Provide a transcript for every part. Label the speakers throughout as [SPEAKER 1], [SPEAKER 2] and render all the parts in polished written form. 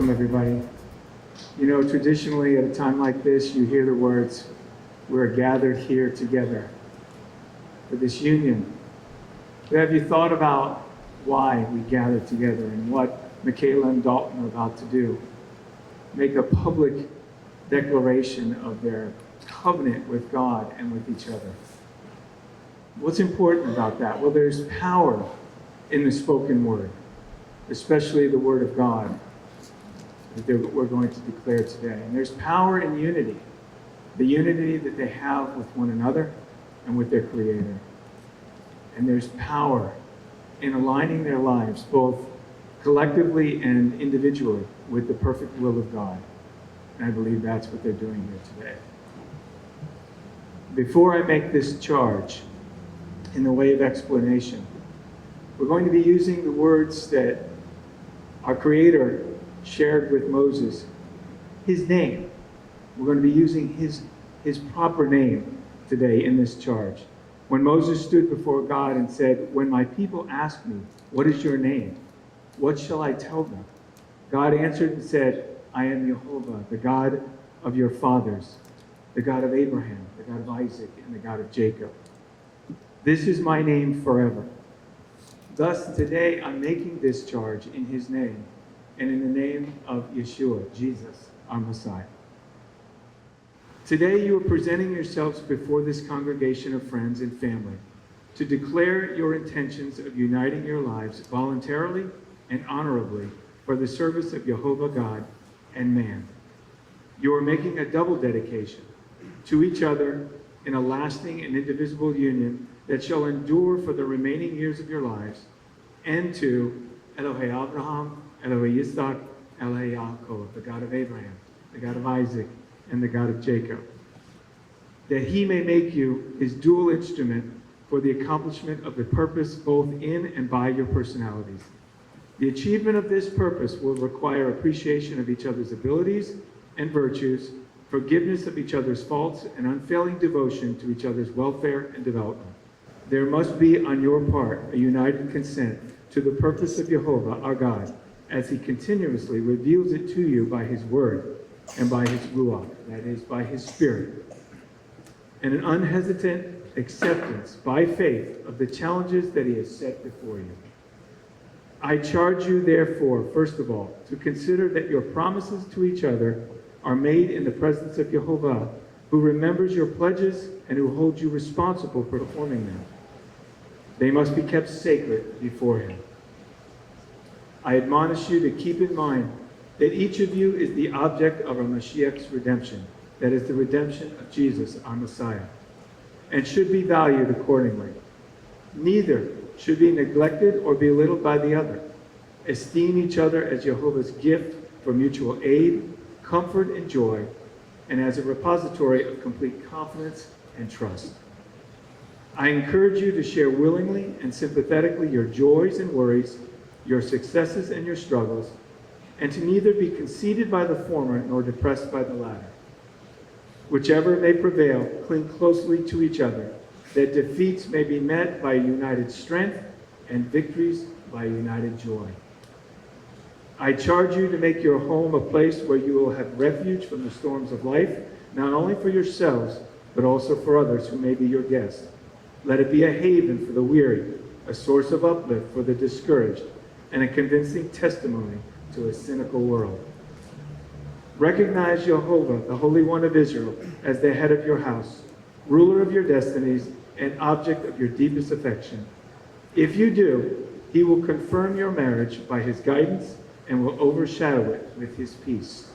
[SPEAKER 1] Welcome, everybody. You know, traditionally at a time like this, you hear the words, "We're gathered here together for this union." But have you thought about why we gather together and what Mikayla and Dalton are about to do? Make a public declaration of their covenant with God and with each other. What's important about that? Well, there's power in the spoken word, especially the word of God that we're going to declare today. And there's power in unity, the unity that they have with one another and with their Creator. And there's power in aligning their lives, both collectively and individually, with the perfect will of God. And I believe that's what they're doing here today. Before I make this charge in the way of explanation, we're going to be using the words that our Creator shared with Moses, his name. We're going to be using his proper name today in this charge. When Moses stood before God and said, "When my people ask me, 'What is your name?' what shall I tell them?" God answered and said, "I am Jehovah, the God of your fathers, the God of Abraham, the God of Isaac, and the God of Jacob. This is my name forever." Thus, today I'm making this charge in his name and in the name of Yeshua, Jesus, our Messiah. Today you are presenting yourselves before this congregation of friends and family to declare your intentions of uniting your lives voluntarily and honorably for the service of Jehovah God and man. You are making a double dedication to each other in a lasting and indivisible union that shall endure for the remaining years of your lives, and to Elohei Abraham, Elohei Yitzhak, Elohei Yaakov, the God of Abraham, the God of Isaac, and the God of Jacob, that he may make you his dual instrument for the accomplishment of the purpose both in and by your personalities. The achievement of this purpose will require appreciation of each other's abilities and virtues, forgiveness of each other's faults, and unfailing devotion to each other's welfare and development. There must be on your part a united consent to the purpose of Jehovah, our God, as he continuously reveals it to you by his word and by his ruach, that is, by his spirit, and an unhesitant acceptance by faith of the challenges that he has set before you. I charge you, therefore, first of all, to consider that your promises to each other are made in the presence of Jehovah, who remembers your pledges and who holds you responsible for performing them. They must be kept sacred before him. I admonish you to keep in mind that each of you is the object of our Mashiach's redemption, that is the redemption of Jesus, our Messiah, and should be valued accordingly. Neither should be neglected or belittled by the other. Esteem each other as Jehovah's gift for mutual aid, comfort, and joy, and as a repository of complete confidence and trust. I encourage you to share willingly and sympathetically your joys and worries, your successes and your struggles, and to neither be conceited by the former nor depressed by the latter. Whichever may prevail, cling closely to each other, that defeats may be met by united strength and victories by united joy. I charge you to make your home a place where you will have refuge from the storms of life, not only for yourselves, but also for others who may be your guests. Let it be a haven for the weary, a source of uplift for the discouraged, and a convincing testimony to a cynical world. Recognize Jehovah, the Holy One of Israel, as the head of your house, ruler of your destinies, and object of your deepest affection. If you do, he will confirm your marriage by his guidance and will overshadow it with his peace.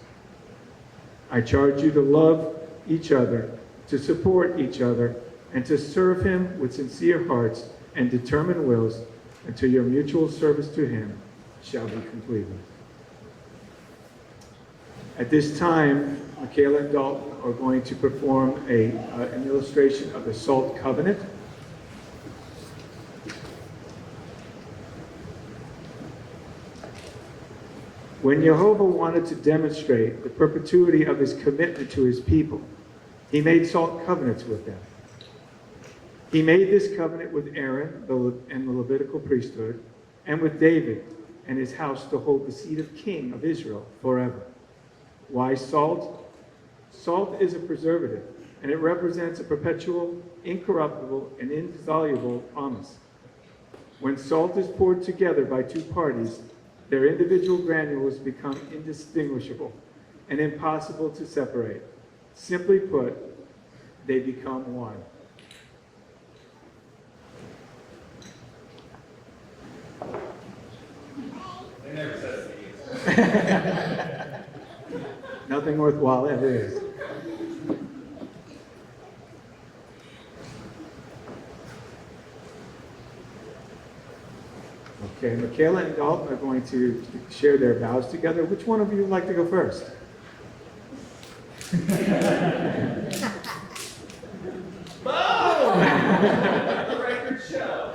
[SPEAKER 1] I charge you to love each other, to support each other, and to serve him with sincere hearts and determined wills until your mutual service to him shall be completed. At this time, Mikayla and Dalton are going to perform an illustration of the Salt Covenant. When Jehovah wanted to demonstrate the perpetuity of his commitment to his people, he made salt covenants with them. He made this covenant with Aaron and the Levitical priesthood, and with David, and his house to hold the seat of king of Israel forever. Why salt? Salt is a preservative, and it represents a perpetual, incorruptible, and indissoluble promise. When salt is poured together by two parties, their individual granules become indistinguishable and impossible to separate. Simply put, they become one.
[SPEAKER 2] They never said it.
[SPEAKER 1] Nothing worthwhile ever is. Okay, Mikayla and Dalton are going to share their vows together. Which one of you would like to go first?
[SPEAKER 2] Boom! The record show.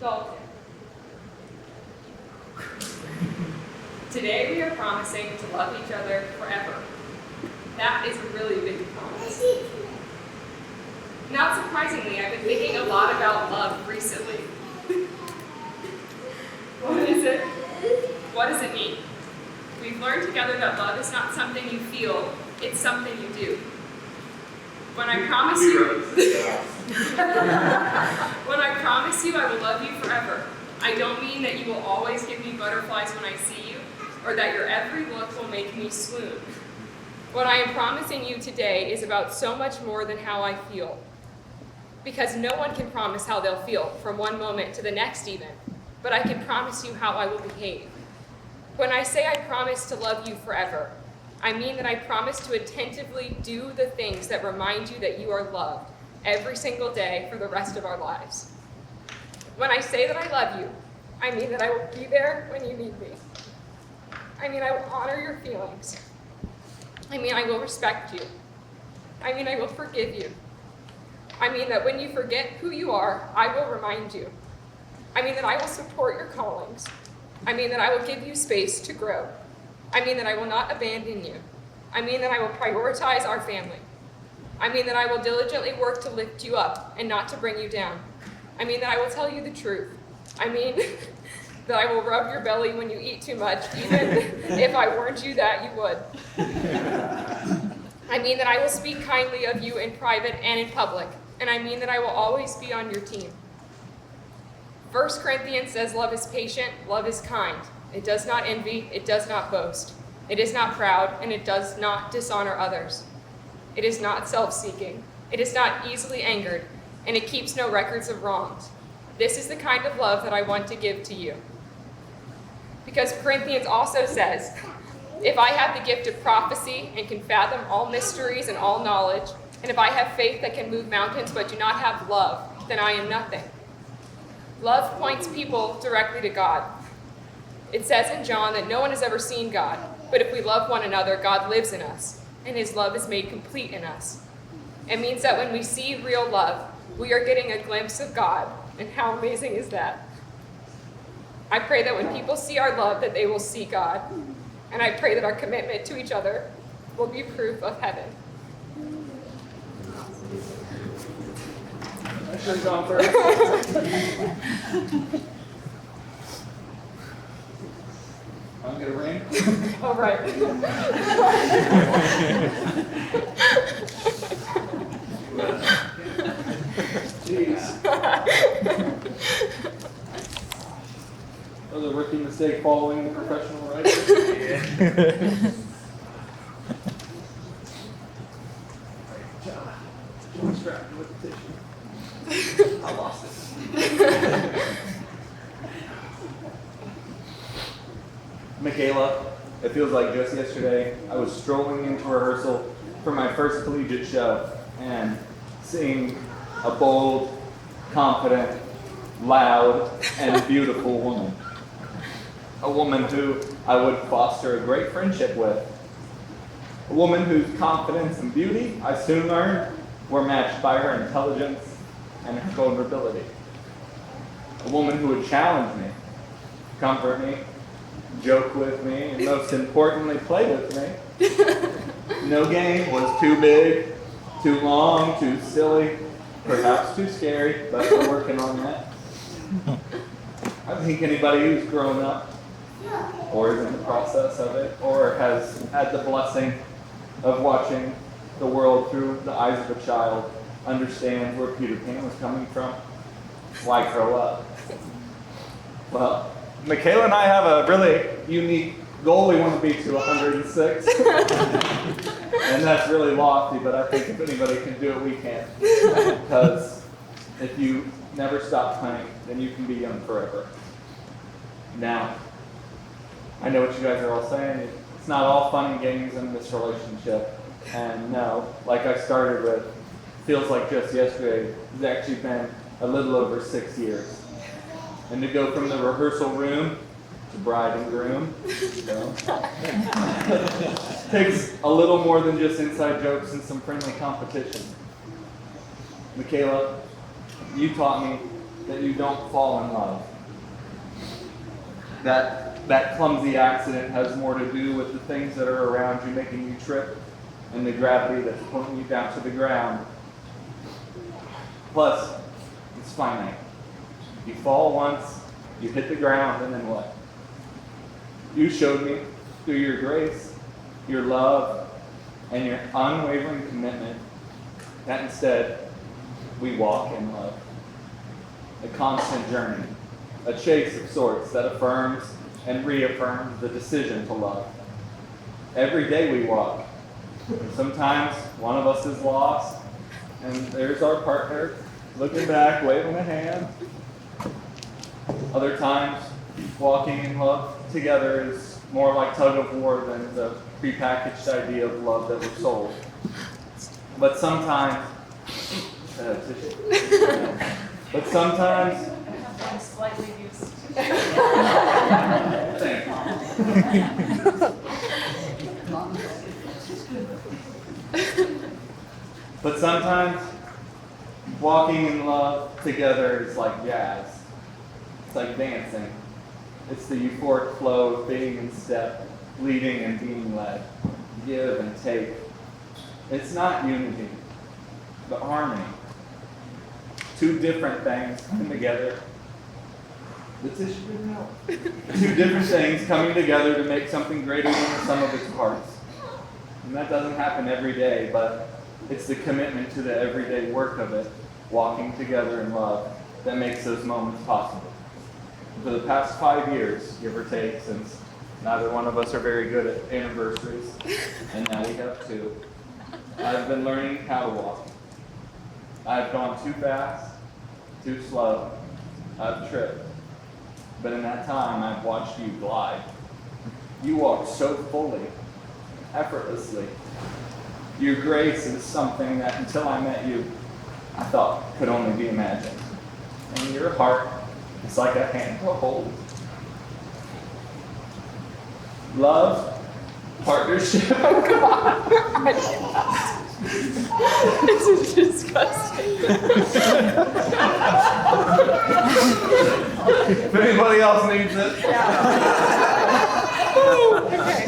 [SPEAKER 3] Dalton. Today we are promising to love each other forever. That is a really big promise. Not surprisingly, I've been thinking a lot about love recently. What is it? What does it mean? We've learned together that love is not something you feel, it's something you do. When I promise you, when I promise you I will love you forever, I don't mean that you will always give me butterflies when I see you, or that your every look will make me swoon. What I am promising you today is about so much more than how I feel. Because no one can promise how they'll feel from one moment to the next even, but I can promise you how I will behave. When I say I promise to love you forever, I mean that I promise to attentively do the things that remind you that you are loved every single day for the rest of our lives. When I say that I love you, I mean that I will be there when you need me. I mean I will honor your feelings. I mean I will respect you. I mean I will forgive you. I mean that when you forget who you are, I will remind you. I mean that I will support your callings. I mean that I will give you space to grow. I mean that I will not abandon you. I mean that I will prioritize our family. I mean that I will diligently work to lift you up and not to bring you down. I mean that I will tell you the truth. I mean that I will rub your belly when you eat too much, even if I warned you that you would. I mean that I will speak kindly of you in private and in public. And I mean that I will always be on your team. 1 Corinthians says love is patient, love is kind. It does not envy, it does not boast. It is not proud, and it does not dishonor others. It is not self-seeking. It is not easily angered, and it keeps no records of wrongs. This is the kind of love that I want to give to you. Because Corinthians also says, if I have the gift of prophecy and can fathom all mysteries and all knowledge, and if I have faith that can move mountains but do not have love, then I am nothing. Love points people directly to God. It says in John that no one has ever seen God, but if we love one another, God lives in us, and his love is made complete in us. It means that when we see real love, we are getting a glimpse of God, and how amazing is that? I pray that when people see our love, that they will see God, and I pray that our commitment to each other will be proof of heaven.
[SPEAKER 2] I should have gone first. I'm gonna ring.
[SPEAKER 3] All right.
[SPEAKER 2] Jeez. That was a rookie mistake following the professional writer. John strapped me with the tissue. I lost it. Mikayla, it feels like just yesterday I was strolling into rehearsal for my first collegiate show and seeing a bold, confident, loud, and beautiful woman. A woman who I would foster a great friendship with. A woman whose confidence and beauty I soon learned were matched by her intelligence and her vulnerability. A woman who would challenge me, comfort me, joke with me, and most importantly, play with me. No game was too big, too long, too silly, perhaps too scary, but we're working on that. I think anybody who's grown up, or is in the process of it, or has had the blessing of watching the world through the eyes of a child, understands where Peter Pan was coming from. Why grow up? Well, Mikayla and I have a really unique goal. We want to be to 106. And that's really lofty, but I think if anybody can do it, we can. Because if you never stop playing, then you can be young forever. Now, I know what you guys are all saying. It's not all fun and games in this relationship. And no, like I started with, feels like just yesterday, it's actually been a little over 6 years. And to go from the rehearsal room to bride and groom, takes a little more than just inside jokes and some friendly competition. Mikayla, you taught me that you don't fall in love. That clumsy accident has more to do with the things that are around you making you trip and the gravity that's pulling you down to the ground. Plus, it's finite. You fall once, you hit the ground, and then what? You showed me through your grace, your love, and your unwavering commitment that instead we walk in love. A constant journey, a chase of sorts that affirms and reaffirms the decision to love. Every day we walk. Sometimes one of us is lost, and there's our partner looking back, waving a hand. Other times, walking in love together is more like tug of war than the prepackaged idea of love that we're sold. But sometimes,
[SPEAKER 3] I'm slightly used.
[SPEAKER 2] But sometimes, walking in love together is like jazz. It's like dancing. It's the euphoric flow of being in step, leading and being led, give and take. It's not unity, but harmony. Two different things coming together. The tissue didn't help. Two different things coming together to make something greater than the sum of its parts. And that doesn't happen every day, but it's the commitment to the everyday work of it, walking together in love, that makes those moments possible. For the past 5 years, give or take, since neither one of us are very good at anniversaries, and now we have 2, I've been learning how to walk. I've gone too fast, too slow, I've tripped. But in that time, I've watched you glide. You walk so fully, effortlessly. Your grace is something that until I met you, I thought could only be imagined. And your heart is like a hand to hold. Love, partnership.
[SPEAKER 3] Oh God. This is disgusting.
[SPEAKER 2] If anybody else needs it.
[SPEAKER 3] Okay.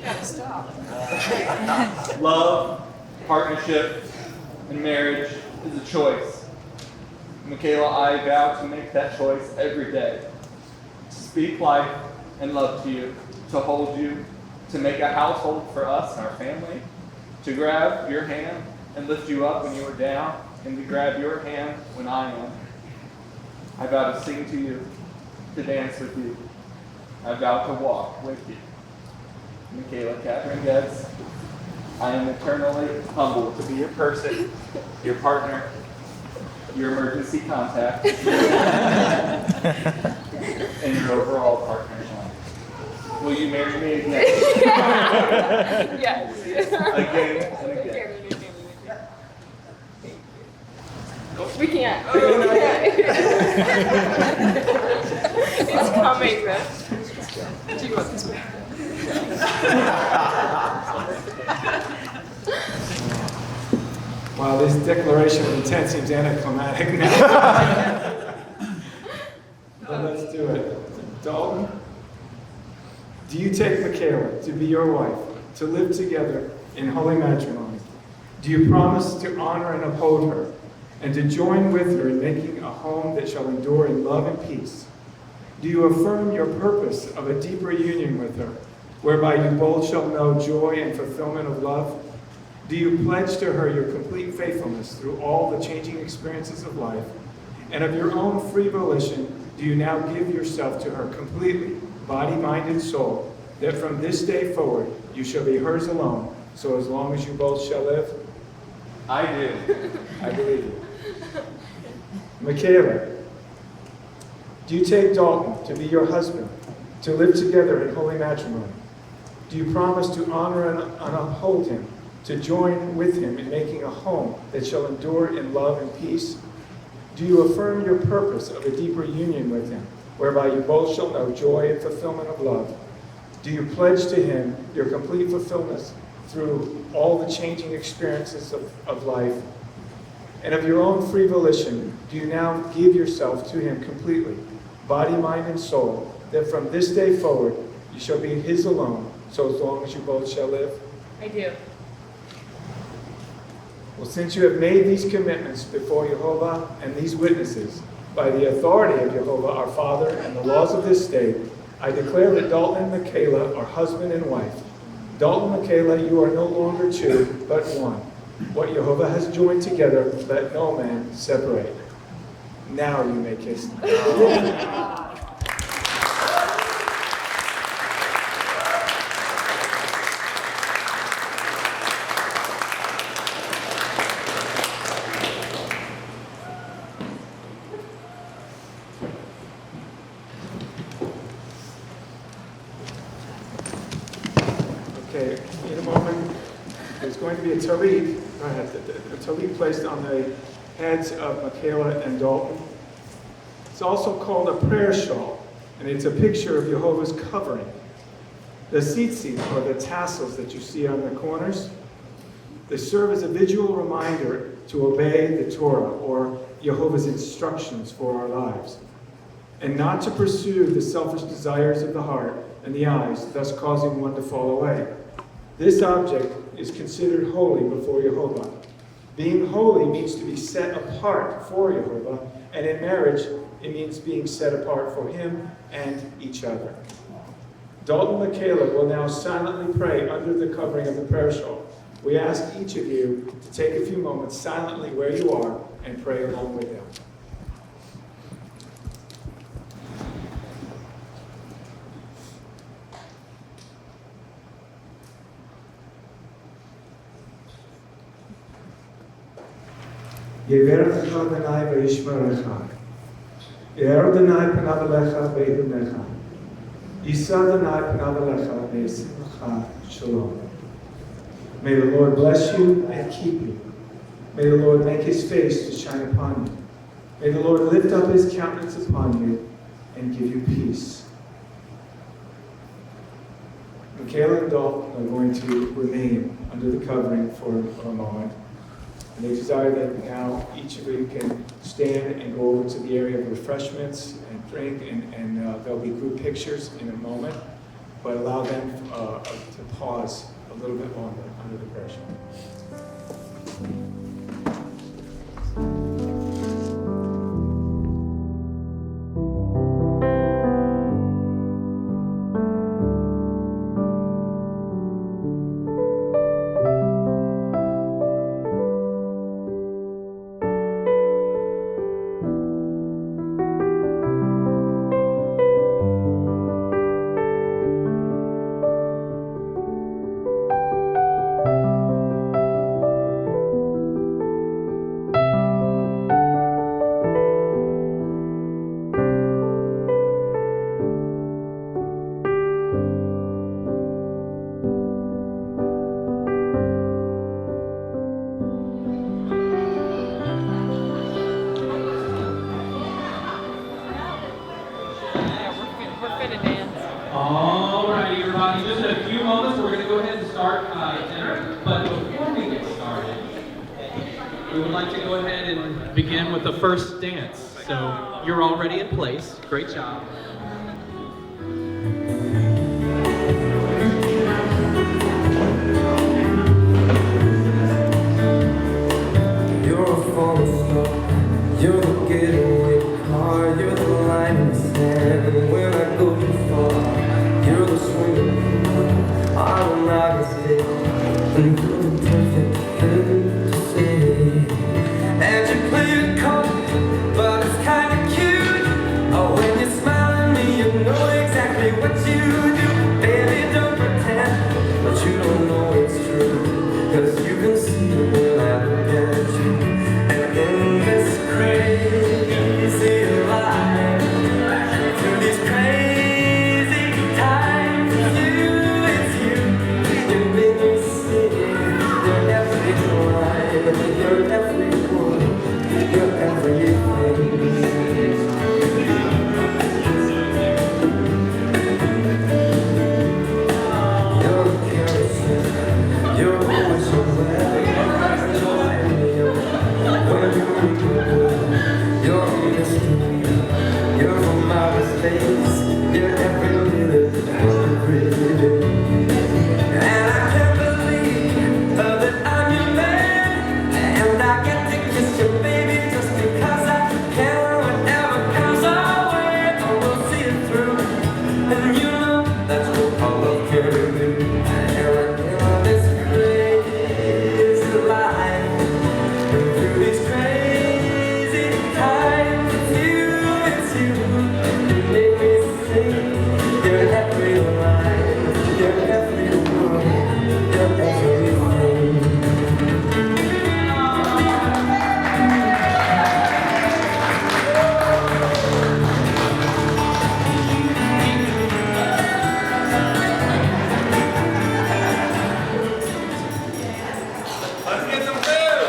[SPEAKER 3] Gotta stop.
[SPEAKER 2] Love, partnership, and marriage is a choice. Mikayla, I vow to make that choice every day. To speak life and love to you, to hold you, to make a household for us and our family, to grab your hand and lift you up when you are down, and to grab your hand when I am. I vow to sing to you, to dance with you. I vow to walk with you. Mikayla Catherine Getz, I am eternally humbled to be your person, your partner, your emergency contact, and your overall partner in life. Will you marry me again?
[SPEAKER 3] Yes.
[SPEAKER 2] Again and again.
[SPEAKER 3] We can't. It's coming, man. Do you want this one?
[SPEAKER 1] Wow, this declaration of intent seems anticlimactic now. But let's do it. Dalton, do you take Mikayla to be your wife, to live together in holy matrimony? Do you promise to honor and uphold her, and to join with her in making a home that shall endure in love and peace? Do you affirm your purpose of a deeper union with her, whereby you both shall know joy and fulfillment of love? Do you pledge to her your complete faithfulness through all the changing experiences of life? And of your own free volition, do you now give yourself to her completely, body, mind, and soul, that from this day forward you shall be hers alone, so as long as you both shall live?
[SPEAKER 2] I do.
[SPEAKER 1] I believe you. Mikayla, do you take Dalton to be your husband, to live together in holy matrimony? Do you promise to honor and uphold him, to join with him in making a home that shall endure in love and peace? Do you affirm your purpose of a deeper union with him, whereby you both shall know joy and fulfillment of love? Do you pledge to him your complete fulfillment through all the changing experiences of life? And of your own free volition, do you now give yourself to him completely, body, mind, and soul, that from this day forward you shall be his alone, so as long as you both shall live?
[SPEAKER 3] I do.
[SPEAKER 1] Well, since you have made these commitments before Jehovah and these witnesses, by the authority of Jehovah our Father and the laws of this state, I declare that Dalton and Mikayla are husband and wife. Dalton and Mikayla, you are no longer two, but one. What Jehovah has joined together, let no man separate. Now you may kiss. Okay, in a moment, there's going to be a tallit placed on the heads of Mikayla and Dalton. It's also called a prayer shawl, and it's a picture of Jehovah's covering. The tzitzit, or the tassels that you see on the corners, they serve as a visual reminder to obey the Torah, or Jehovah's instructions for our lives, and not to pursue the selfish desires of the heart and the eyes, thus causing one to fall away. This object is considered holy before Jehovah. Being holy means to be set apart for Jehovah, and in marriage, it means being set apart for him and each other. Dalton and Mikayla will now silently pray under the covering of the prayer shawl. We ask each of you to take a few moments silently where you are and pray along with them. Yeverecha Adonai v'yishmerecha. Ye'er Adonai panav elecha v'yidunecha. Yisa Adonai panav elecha v'yisimcha shalom. May the Lord bless you and keep you. May the Lord make his face to shine upon you. May the Lord lift up his countenance upon you and give you peace. Mikayla and Dalton are going to remain under the covering for a moment. And they desire that now each of you can stand and go over to the area of refreshments and drink, and there'll be group pictures in a moment, but allow them to pause a little bit longer under the pressure.
[SPEAKER 4] Alrighty, everybody, just a few moments. We're going to go ahead and start dinner. But before we get started, we would like to go ahead and begin with the first dance. So you're already in place. Great job.
[SPEAKER 5] You're a falling star, you're the getaway car, you're the line in the sand when I go too far. You're the swinging pool, I will not hesitate, and you're the perfect thing to say. And you play it cold, but it's kinda cute. Oh, when you smile at me, you know exactly what you do. Baby, don't pretend, but you don't know it's true, 'cause you can see it when I look at you. And in this crazy life, through these crazy times, it's you make me see. You're every line, you're every word, you're everything. You're the kerosene, you're always somewhere. You're a mystery, you're from outer space, you're every minute of every day. And I can't believe that I'm your man, and I get to kiss you, baby, just because I can. Whatever comes our way, oh, we'll see it through, and you know that's what all love can do. And in this crazy life, through these crazy times, it's you, you make me sing. You're every line, you're every word, you're everything.
[SPEAKER 2] Let's get some food!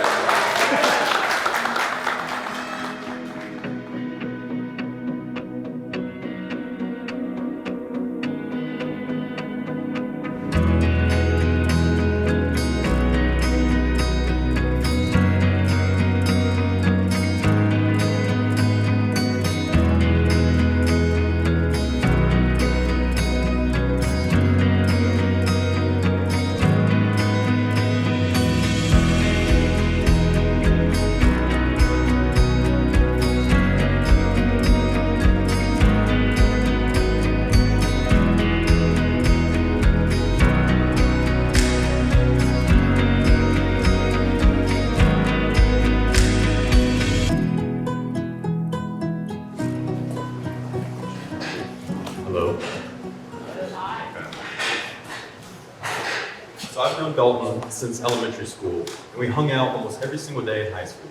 [SPEAKER 6] Hello. So I've known Dalton since elementary school, and we hung out almost every single day in high school.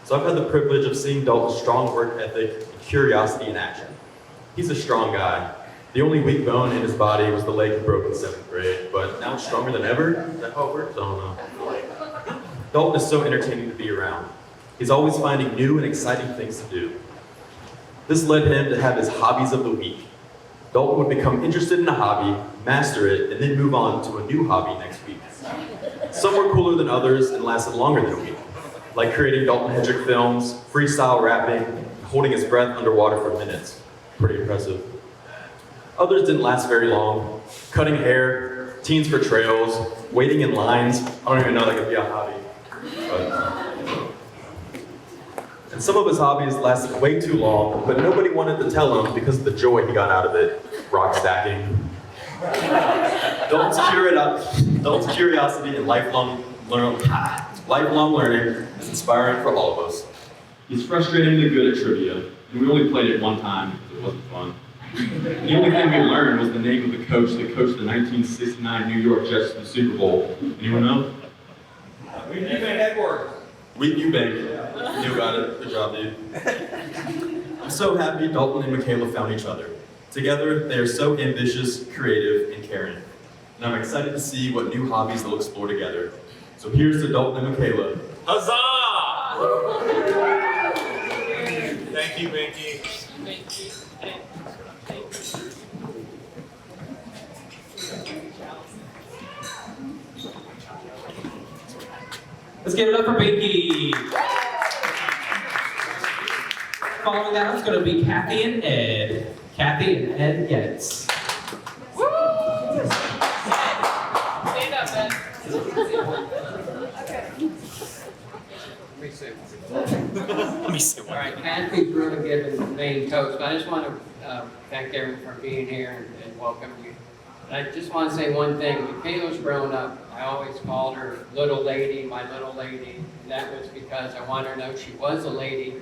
[SPEAKER 6] So I've had the privilege of seeing Dalton's strong work ethic and curiosity in action. He's a strong guy. The only weak bone in his body was the leg he broke in 7th grade, but now it's stronger than ever? Is that how it works? I don't know. Dalton is so entertaining to be around. He's always finding new and exciting things to do. This led him to have his hobbies of the week. Dalton would become interested in a hobby, master it, and then move on to a new hobby next week. Some were cooler than others and lasted longer than a week, like creating Dalton Hedrick films, freestyle rapping, and holding his breath underwater for minutes. Pretty impressive. Others didn't last very long. Cutting hair, teens for trails, waiting in lines. I don't even know that could be a hobby. And some of his hobbies lasted way too long, but nobody wanted to tell him because of the joy he got out of it. Rock stacking. Dalton's curiosity and lifelong learning is inspiring for all of us. He's frustratingly good at trivia, and we only played it one time because it wasn't fun. The only thing we learned was the name of the coach that coached the 1969 New York Jets to the Super Bowl. Anyone know?
[SPEAKER 2] Wheaton Eubank headquarters.
[SPEAKER 6] Wheaton Eubank. You got it. Good job, dude. I'm so happy Dalton and Mikayla found each other. Together, they are so ambitious, creative, and caring. And I'm excited to see what new hobbies they'll explore together. So here's to Dalton and Mikayla.
[SPEAKER 2] Huzzah! Thank you, Binky.
[SPEAKER 3] Thank you.
[SPEAKER 4] Let's give it up for Binky. Following that, it's going to be Kathy and Ed. Kathy and Ed Getz.
[SPEAKER 3] Stand up, Ben.
[SPEAKER 4] Let me see.
[SPEAKER 7] All right, Kathy's really given the main toast. I just want to thank everyone for being here and welcome you. And I just want to say one thing. When Mikayla's grown up, I always called her little lady, my little lady. And that was because I wanted her to know she was a lady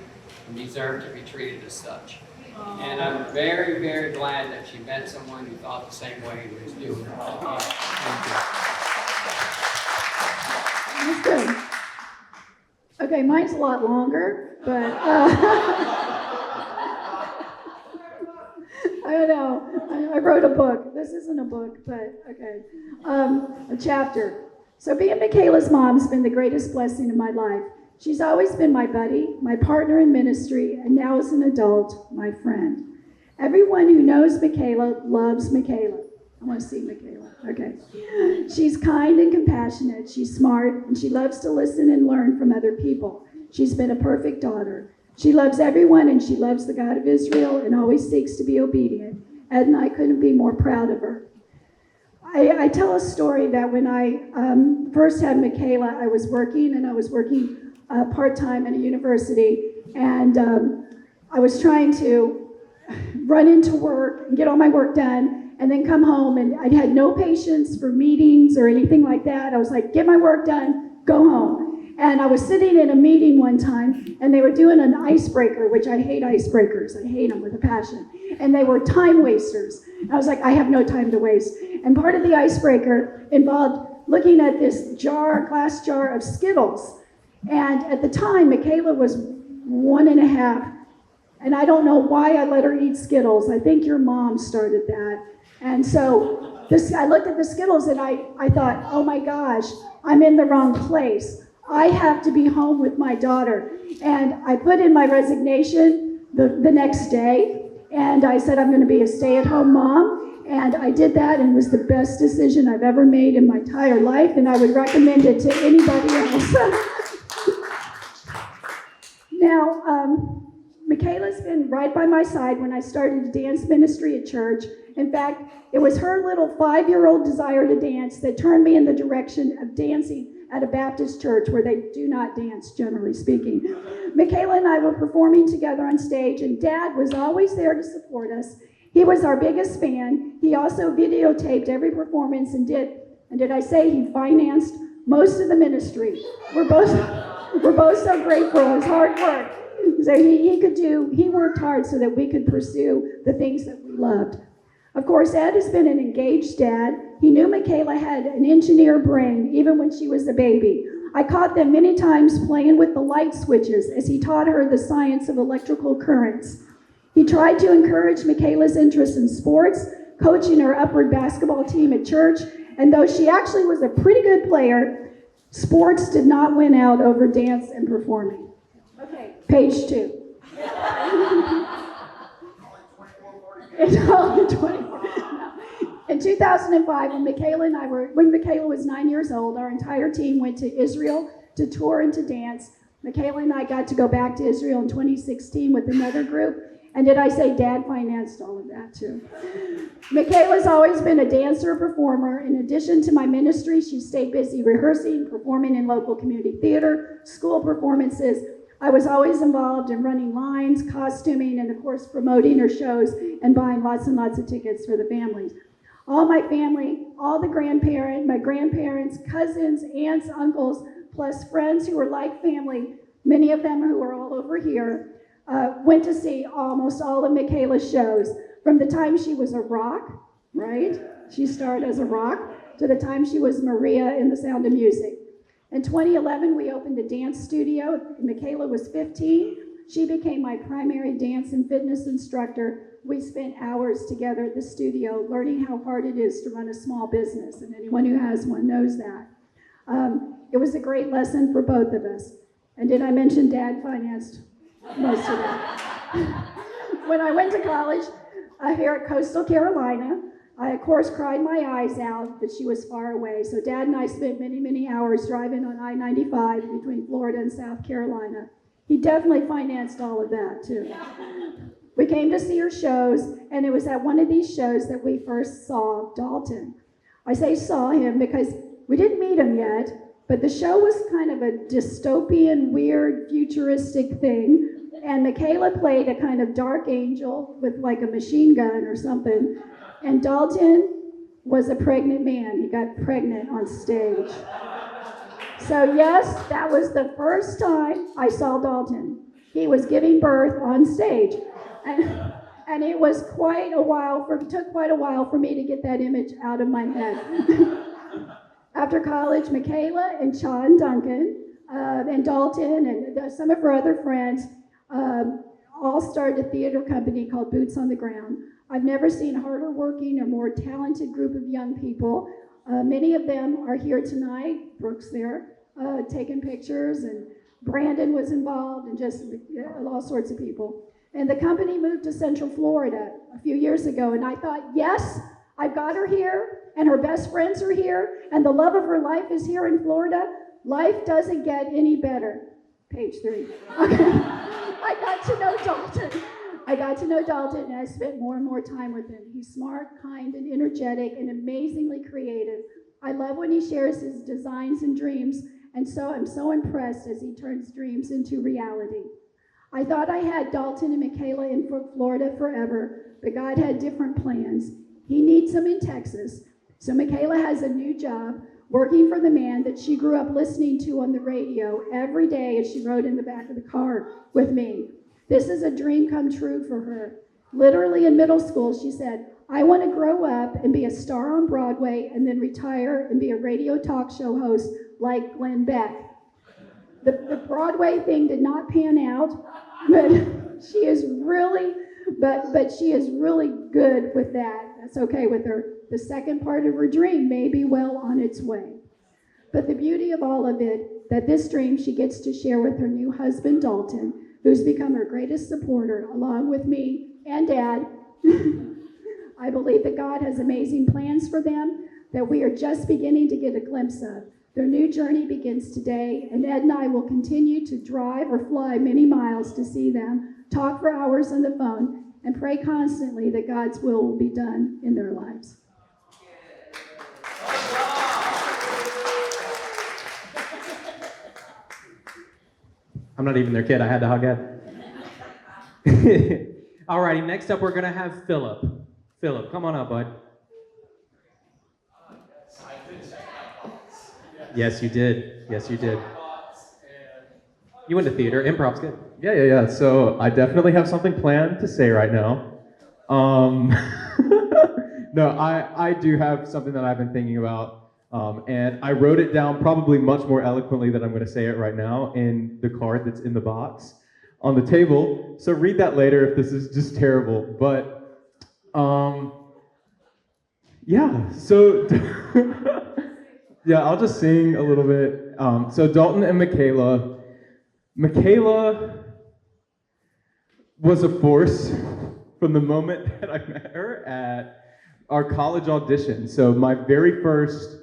[SPEAKER 7] and deserved to be treated as such. And I'm very, very glad that she met someone who thought the same way and was doing her. Thank you.
[SPEAKER 8] That's good. Okay, mine's a lot longer, but I know. I wrote a book. This isn't a book, but okay. A chapter. So being Mikayla's mom has been the greatest blessing in my life. She's always been my buddy, my partner in ministry, and now as an adult, my friend. Everyone who knows Mikayla loves Mikayla. I want to see Mikayla. Okay. She's kind and compassionate. She's smart, and she loves to listen and learn from other people. She's been a perfect daughter. She loves everyone, and she loves the God of Israel and always seeks to be obedient. Ed and I couldn't be more proud of her. I tell a story that when I first had Mikayla, I was working part-time at a university, and I was trying to run into work and get all my work done, and then come home, and I had no patience for meetings or anything like that. I was like, get my work done, go home. And I was sitting in a meeting one time, and they were doing an icebreaker, which I hate icebreakers. I hate them with a passion. And they were time wasters. And I was like, I have no time to waste. And part of the icebreaker involved looking at this glass jar of Skittles. And at the time, Mikayla was 1.5. And I don't know why I let her eat Skittles. I think your mom started that. And so I looked at the Skittles, and I thought, oh my gosh, I'm in the wrong place. I have to be home with my daughter. And I put in my resignation the next day, and I said I'm going to be a stay-at-home mom. And I did that, and it was the best decision I've ever made in my entire life, and I would recommend it to anybody else. Now, Mikayla's been right by my side when I started dance ministry at church. In fact, it was her little 5-year-old desire to dance that turned me in the direction of dancing at a Baptist church where they do not dance, generally speaking. Mikayla and I were performing together on stage, and Dad was always there to support us. He was our biggest fan. He also videotaped every performance and did I say he financed most of the ministry. We're both so grateful for his hard work. So he worked hard so that we could pursue the things that we loved. Of course, Ed has been an engaged dad. He knew Mikayla had an engineer brain, even when she was a baby. I caught them many times playing with the light switches as he taught her the science of electrical currents. He tried to encourage Mikayla's interest in sports, coaching her upward basketball team at church, and though she actually was a pretty good player, sports did not win out over dance and performing. Okay, page 2. In 2005, when Mikayla was 9 years old, our entire team went to Israel to tour and to dance. Mikayla and I got to go back to Israel in 2016 with another group. And did I say Dad financed all of that too? Mikayla's always been a dancer, performer. In addition to my ministry, she stayed busy rehearsing, performing in local community theater, school performances. I was always involved in running lines, costuming, and of course promoting her shows and buying lots and lots of tickets for the families. All my family, all my grandparents, cousins, aunts, uncles, plus friends who were like family, many of them who are all over here, went to see almost all of Mikayla's shows. From the time she was a rock, right? She started as a rock, to the time she was Maria in The Sound of Music. In 2011, we opened a dance studio. Mikayla was 15. She became my primary dance and fitness instructor. We spent hours together at the studio learning how hard it is to run a small business, and anyone who has one knows that. It was a great lesson for both of us. And did I mention Dad financed most of that? When I went to college here at Coastal Carolina, I, of course, cried my eyes out that she was far away. So Dad and I spent many, many hours driving on I-95 between Florida and South Carolina. He definitely financed all of that, too. We came to see her shows, and it was at one of these shows that we first saw Dalton. I say saw him because we didn't meet him yet, but the show was kind of a dystopian, weird, futuristic thing, and Mikayla played a kind of dark angel with like a machine gun or something, and Dalton was a pregnant man. He got pregnant on stage. So yes, that was the first time I saw Dalton. He was giving birth on stage. And it was took quite a while for me to get that image out of my head. After college, Mikayla and Sean Duncan and Dalton and some of her other friends all started a theater company called Boots on the Ground. I've never seen a harder working or more talented group of young people. Many of them are here tonight. Brooke's there, taking pictures, and Brandon was involved, and just all sorts of people. And the company moved to Central Florida a few years ago, and I thought, yes, I've got her here, and her best friends are here, and the love of her life is here in Florida. Life doesn't get any better. Page 3. Okay. I got to know Dalton, and I spent more and more time with him. He's smart, kind, and energetic, and amazingly creative. I love when he shares his designs and dreams, and so I'm so impressed as he turns dreams into reality. I thought I had Dalton and Mikayla in Florida forever, but God had different plans. He needs them in Texas. So Mikayla has a new job working for the man that she grew up listening to on the radio every day as she rode in the back of the car with me. This is a dream come true for her. Literally in middle school, she said, I want to grow up and be a star on Broadway and then retire and be a radio talk show host like Glenn Beck. The Broadway thing did not pan out, but she is really good with that. That's okay with her. The second part of her dream may be well on its way. But the beauty of all of it, that this dream she gets to share with her new husband, Dalton, who's become her greatest supporter, along with me and Dad. I believe that God has amazing plans for them that we are just beginning to get a glimpse of. Their new journey begins today, and Ed and I will continue to drive or fly many miles to see them, talk for hours on the phone, and pray constantly that God's will be done in their lives.
[SPEAKER 4] I'm not even their kid. I had to hug Ed. Alrighty, next up we're going to have Philip. Philip, come on up, bud. Yes, you did. Yes, you did. You went to theater. Improv's good.
[SPEAKER 9] Yeah. So I definitely have something planned to say right now. No, I do have something that I've been thinking about. And I wrote it down probably much more eloquently than I'm going to say it right now in the card that's in the box on the table. So read that later if this is just terrible. But yeah, so yeah, I'll just sing a little bit. So Dalton and Mikayla. Mikayla was a force from the moment that I met her at our college audition. So my very first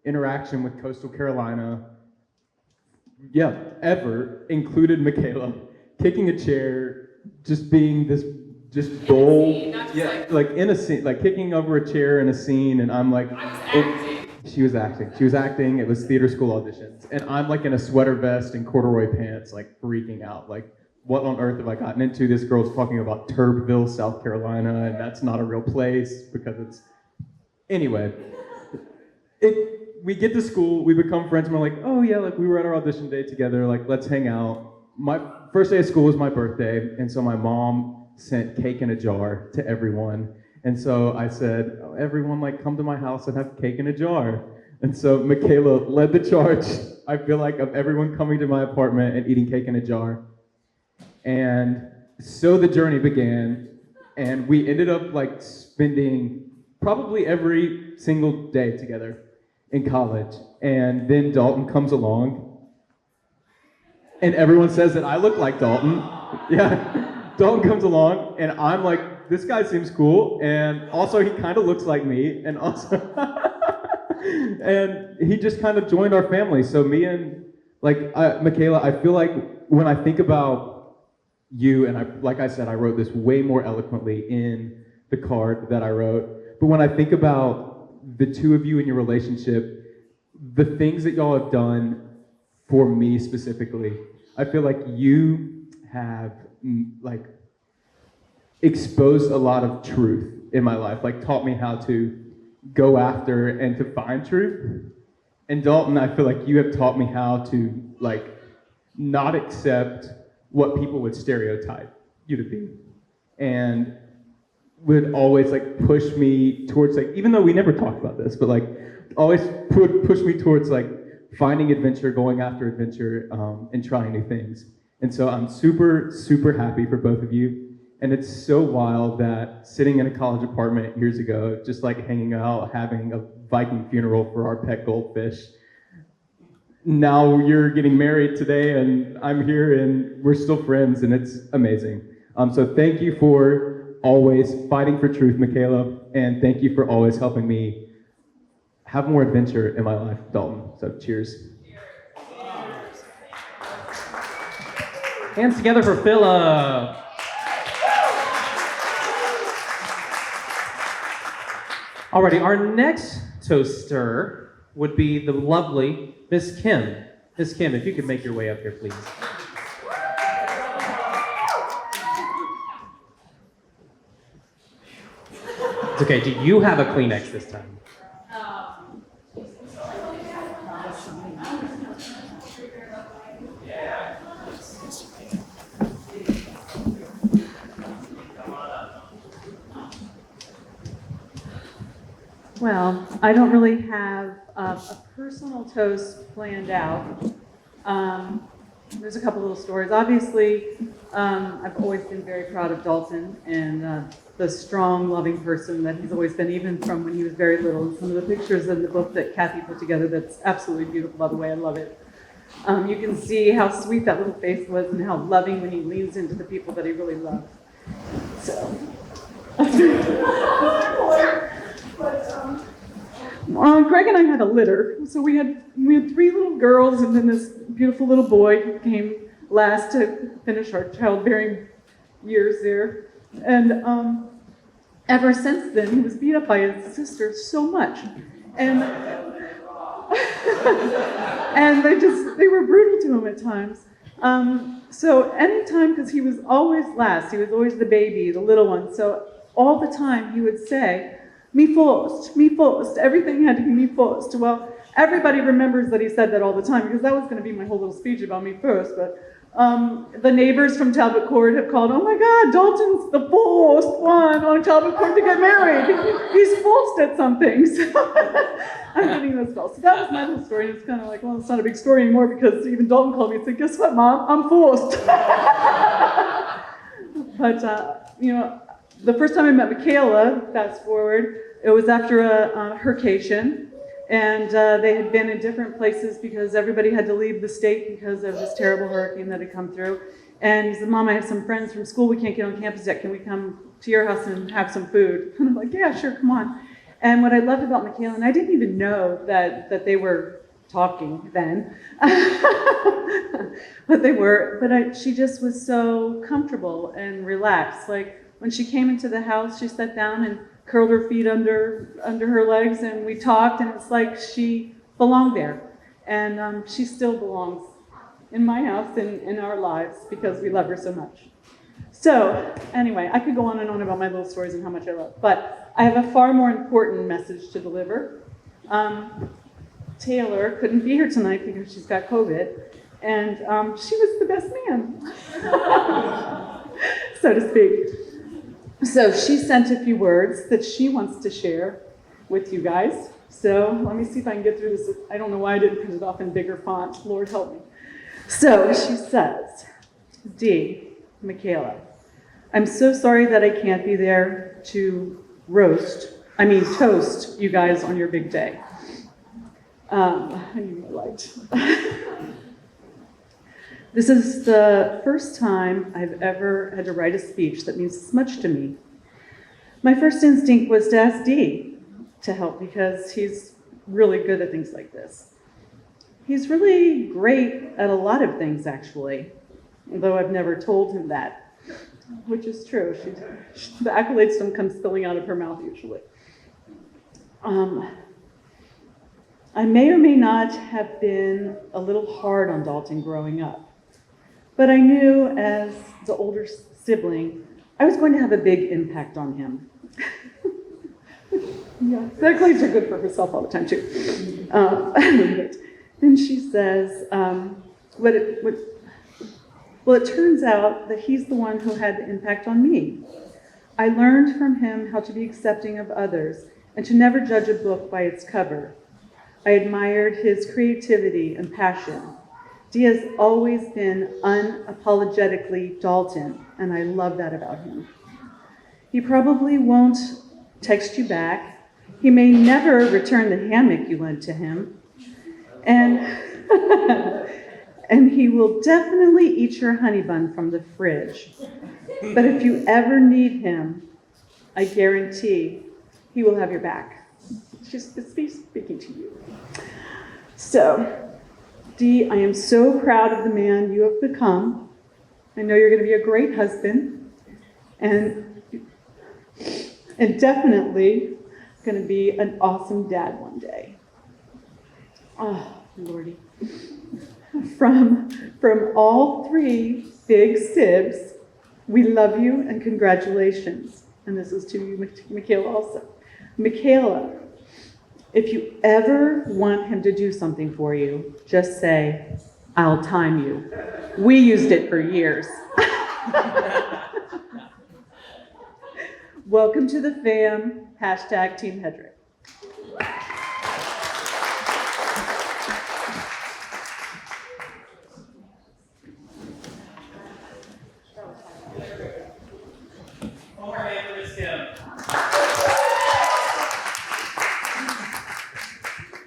[SPEAKER 9] interaction with Coastal Carolina, ever, included Mikayla kicking a chair, just being this just bold, like in a scene, like kicking over a chair in a scene, and I'm like, She was acting. It was theater school auditions, and I'm like in a sweater vest and corduroy pants, like freaking out, like what on earth have I gotten into? This girl's talking about Turbeville, South Carolina, and that's not a real place because it's. Anyway, we get to school, we become friends, and we're like, oh yeah, like we were at our audition day together, like let's hang out. My first day of school was my birthday, and so my mom sent cake in a jar to everyone. And so I said, oh, everyone like come to my house and have cake in a jar. And so Mikayla led the charge, I feel like, of everyone coming to my apartment and eating cake in a jar. And so the journey began, and we ended up like spending probably every single day together in college. And then Dalton comes along, and everyone says that I look like Dalton. Yeah, Dalton comes along, and I'm like this guy seems cool, and also he kind of looks like me, and also, and he just kind of joined our family. So me and Mikayla, I feel like when I think about you, and like I said, I wrote this way more eloquently in the card that I wrote. But when I think about the two of you and your relationship, the things that y'all have done for me specifically, I feel like you have exposed a lot of truth in my life, taught me how to go after and to find truth. And Dalton, I feel like you have taught me how to not accept what people would stereotype you to be, and would always push me towards even though we never talked about this, but always push me towards finding adventure, going after adventure, and trying new things. And so I'm super, super happy for both of you. And it's so wild that sitting in a college apartment years ago, just hanging out, having a Viking funeral for our pet goldfish, now you're getting married today, and I'm here, and we're still friends, and it's amazing. So thank you for always fighting for truth, Mikayla, and thank you for always helping me have more adventure in my life, Dalton. So cheers.
[SPEAKER 4] Hands together for Philip. Alrighty, our next toaster would be the lovely Miss Kim. Miss Kim, if you could make your way up here, please. It's okay, do you have a Kleenex this time?
[SPEAKER 10] Well, I don't really have a personal toast planned out. There's a couple little stories. Obviously, I've always been very proud of Dalton and the strong, loving person that he's always been, even from when he was very little. And some of the pictures in the book that Kathy put together, that's absolutely beautiful, by the way. I love it. You can see how sweet that little face was and how loving when he leans into the people that he really loves. So. Greg and I had a litter, so we had 3 little girls, and then this beautiful little boy who came last to finish our childbearing years there. And ever since then, he was beat up by his sister so much, and and they were brutal to him at times. So anytime, because he was always last, he was always the baby, the little one. So all the time he would say, me first, everything had to be me first. Well, everybody remembers that he said that all the time, because that was going to be my whole little speech about me first, but the neighbors from Talbot Court have called, oh my God, Dalton's the first one on Talbot Court to get married. He's first at something. So I'm getting those calls. So that was my little story, and it's kind of like, well, it's not a big story anymore, because even Dalton called me and said, guess what, Mom, I'm first. But, the first time I met Mikayla, fast forward, it was after a hercation, and they had been in different places because everybody had to leave the state because of this terrible hurricane that had come through. And he said, Mom, I have some friends from school, we can't get on campus yet, can we come to your house and have some food? And I'm like, yeah, sure, come on. And what I loved about Mikayla, and I didn't even know that they were talking then, but they were, she just was so comfortable and relaxed. When she came into the house, she sat down and curled her feet under her legs, and we talked, and it's like she belonged there. And she still belongs in my house and in our lives because we love her so much. So anyway, I could go on and on about my little stories and how much I love, but I have a far more important message to deliver. Taylor couldn't be here tonight because she's got COVID, and she was the best man, so to speak. So she sent a few words that she wants to share with you guys. So let me see if I can get through this. I don't know why I didn't print it off in bigger font. Lord help me. So she says, D, Mikayla, I'm so sorry that I can't be there to toast you guys on your big day. I need my light. This is the first time I've ever had to write a speech that means as much to me my first instinct was to ask Dee to help because he's really good at things like this. He's really great at a lot of things, actually, although I've never told him that, which is true. The accolades don't come spilling out of her mouth usually. I may or may not have been a little hard on Dalton growing up, but I knew as the older sibling, I was going to have a big impact on him. Yeah, the accolades are good for herself all the time too. Then she says, well, it turns out that he's the one who had the impact on me. I learned from him how to be accepting of others and to never judge a book by its cover. I admired his creativity and passion. Dee has always been unapologetically Dalton, and I love that about him. He probably won't text you back. He may never return the hammock you lent to him. And, and he will definitely eat your honey bun from the fridge. But if you ever need him, I guarantee he will have your back. She's speaking to you. So, Dee, I am so proud of the man you have become. I know you're going to be a great husband, and definitely going to be an awesome dad one day. Oh, Lordy. From all three big sibs, we love you and congratulations. And this is to you, Mikayla, also. Mikayla, if you ever want him to do something for you, just say, I'll time you. We used it for years. Welcome to the fam, hashtag Team Hedrick.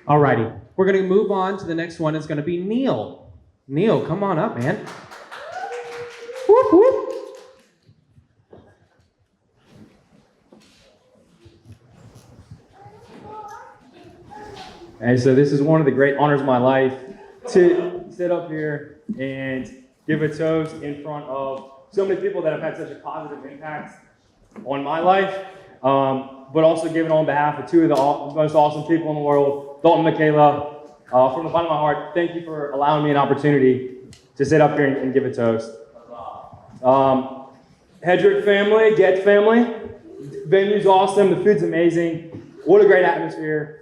[SPEAKER 4] Alrighty, we're going to move on to the next one. It's going to be Neil. Neil, come on up, man. Whoop, whoop.
[SPEAKER 11] And so this is one of the great honors of my life, to sit up here and give a toast in front of so many people that have had such a positive impact on my life, but also give it on behalf of two of the most awesome people in the world, Dalton and Mikayla. From the bottom of my heart, thank you for allowing me an opportunity to sit up here and give a toast. Hedrick family, Getz family, venue's awesome, the food's amazing, what a great atmosphere.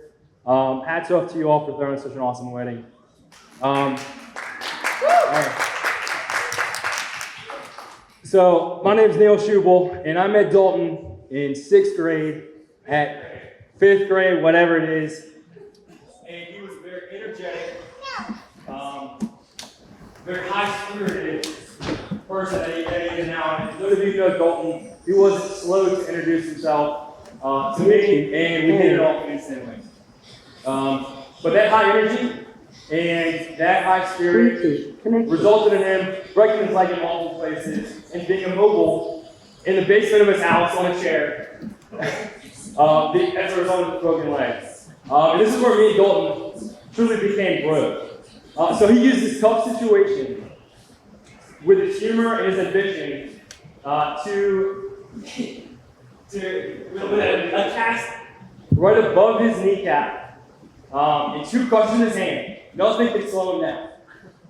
[SPEAKER 11] Hats off to you all for throwing such an awesome wedding. So my name is Neil Schubel, and I met Dalton in 6th grade, at 5th grade, whatever it is. And he was very energetic, very high-spirited person that he is now. And those of you who know Dalton, he wasn't slow to introduce himself to me, and we did it all instantly. But that high energy and that high spirit resulted in him breaking his leg in multiple places and being immobile in the basement of his house on a chair as a result of his broken leg. And this is where me and Dalton truly became bros. So he used this tough situation with his humor and his ambition with a cast right above his kneecap and 2 cuts in his hand. Nothing could slow him down.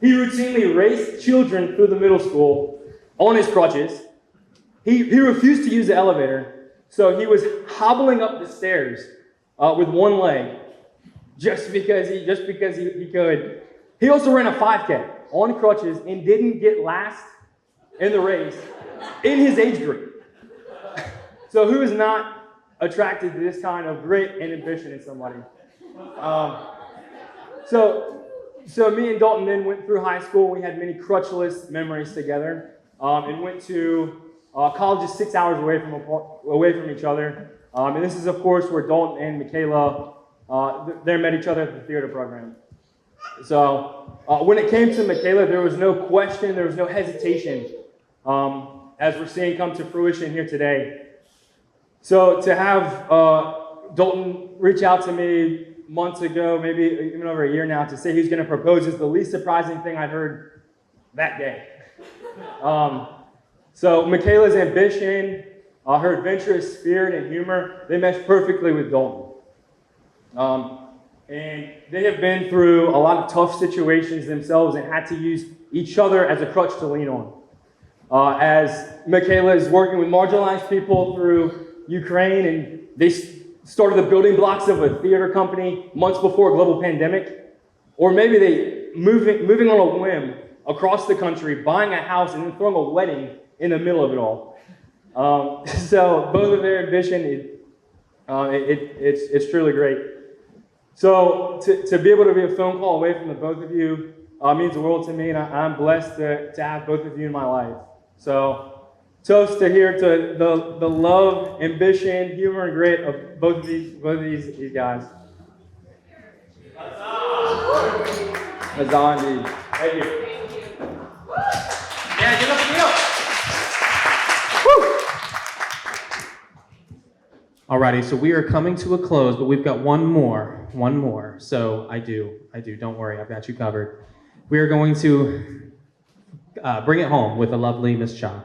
[SPEAKER 11] He routinely raced children through the middle school on his crutches. He refused to use the elevator, so he was hobbling up the stairs with one leg just because he could. He also ran a 5K on crutches and didn't get last in the race in his age group. So who is not attracted to this kind of grit and ambition in somebody? So me and Dalton then went through high school. We had many crutchless memories together, and went to colleges 6 hours away from each other. And this is, of course, where Dalton and Mikayla they met each other at the theater program. So when it came to Mikayla, there was no question, there was no hesitation, as we're seeing come to fruition here today. So to have Dalton reach out to me months ago, maybe even over a year now, to say he's going to propose is the least surprising thing I've heard that day. So Mikayla's ambition, her adventurous spirit and humor, they mesh perfectly with Dalton. And they have been through a lot of tough situations themselves and had to use each other as a crutch to lean on. As Mikayla is working with marginalized people through Ukraine, and they started the building blocks of a theater company months before a global pandemic, or maybe they moving on a whim across the country, buying a house, and then throwing a wedding in the middle of it all. So both of their ambition, it's truly great. So to be able to be a phone call away from the both of you means the world to me, and I'm blessed to have both of you in my life. So toast to here to the love, ambition, humor, and grit of both of these guys. Huzzah indeed. Thank you. Yeah, give up, give up.
[SPEAKER 4] Alrighty, so we are coming to a close, but we've got one more. So I do, don't worry, I've got you covered. We are going to bring it home with the lovely Miss Cha.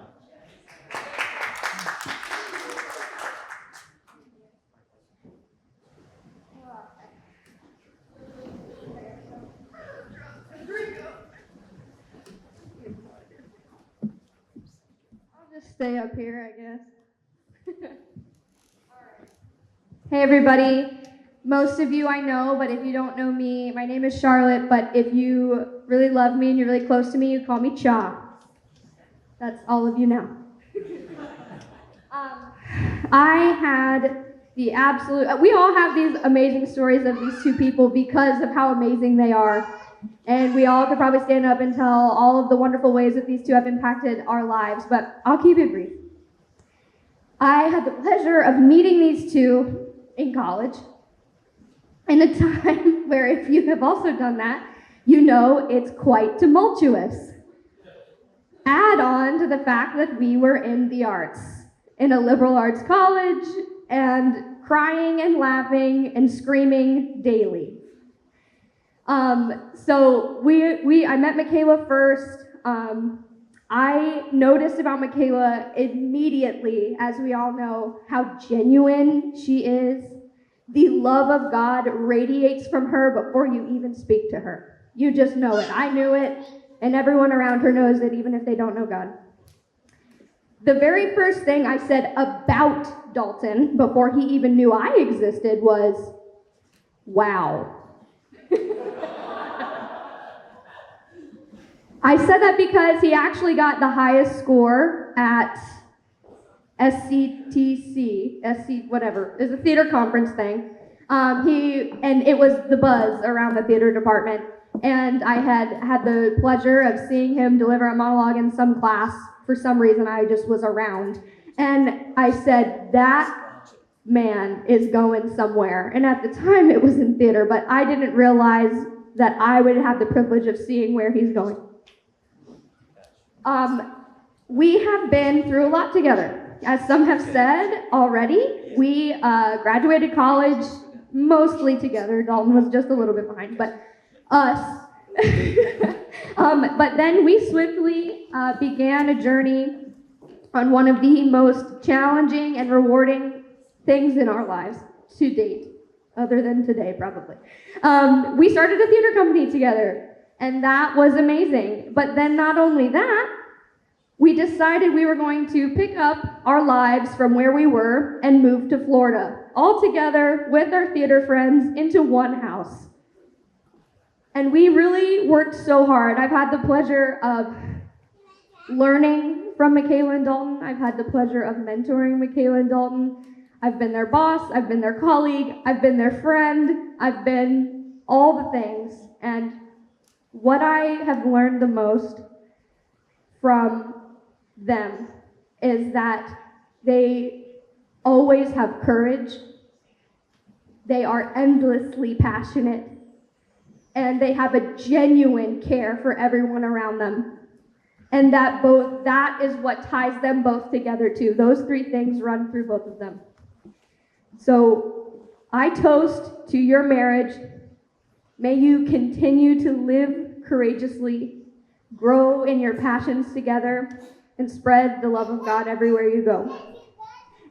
[SPEAKER 12] I'll just stay up here, I guess. Hey everybody, most of you I know, but if you don't know me, my name is Charlotte, but if you really love me and you're really close to me, you call me Cha. That's all of you now. I had the absolute, we all have these amazing stories of these two people because of how amazing they are. And we all could probably stand up and tell all of the wonderful ways that these two have impacted our lives, but I'll keep it brief. I had the pleasure of meeting these two in college, in a time where if you have also done that, you know it's quite tumultuous. Add on to the fact that we were in the arts, in a liberal arts college, and crying and laughing and screaming daily. So I met Mikayla first. I noticed about Mikayla immediately, as we all know, how genuine she is. The love of God radiates from her before you even speak to her. You just know it. I knew it, and everyone around her knows it, even if they don't know God. The very first thing I said about Dalton, before he even knew I existed, was, wow. I said that because he actually got the highest score at SC whatever, it's a theater conference thing. And it was the buzz around the theater department. And I had the pleasure of seeing him deliver a monologue in some class. For some reason, I just was around. And I said, that man is going somewhere. And at the time, it was in theater, but I didn't realize that I would have the privilege of seeing where he's going. We have been through a lot together. As some have said already, we graduated college mostly together. Dalton was just a little bit behind, but us. But then we swiftly began a journey on one of the most challenging and rewarding things in our lives to date, other than today, probably. We started a theater company together. And that was amazing. But then not only that, we decided we were going to pick up our lives from where we were and move to Florida, all together with our theater friends into one house. And we really worked so hard. I've had the pleasure of learning from Mikayla and Dalton. I've had the pleasure of mentoring Mikayla and Dalton. I've been their boss, I've been their colleague, I've been their friend, I've been all the things. And what I have learned the most from them is that they always have courage, they are endlessly passionate, and they have a genuine care for everyone around them. And that is what ties them both together too. Those three things run through both of them. So I toast to your marriage. May you continue to live courageously, grow in your passions together, and spread the love of God everywhere you go.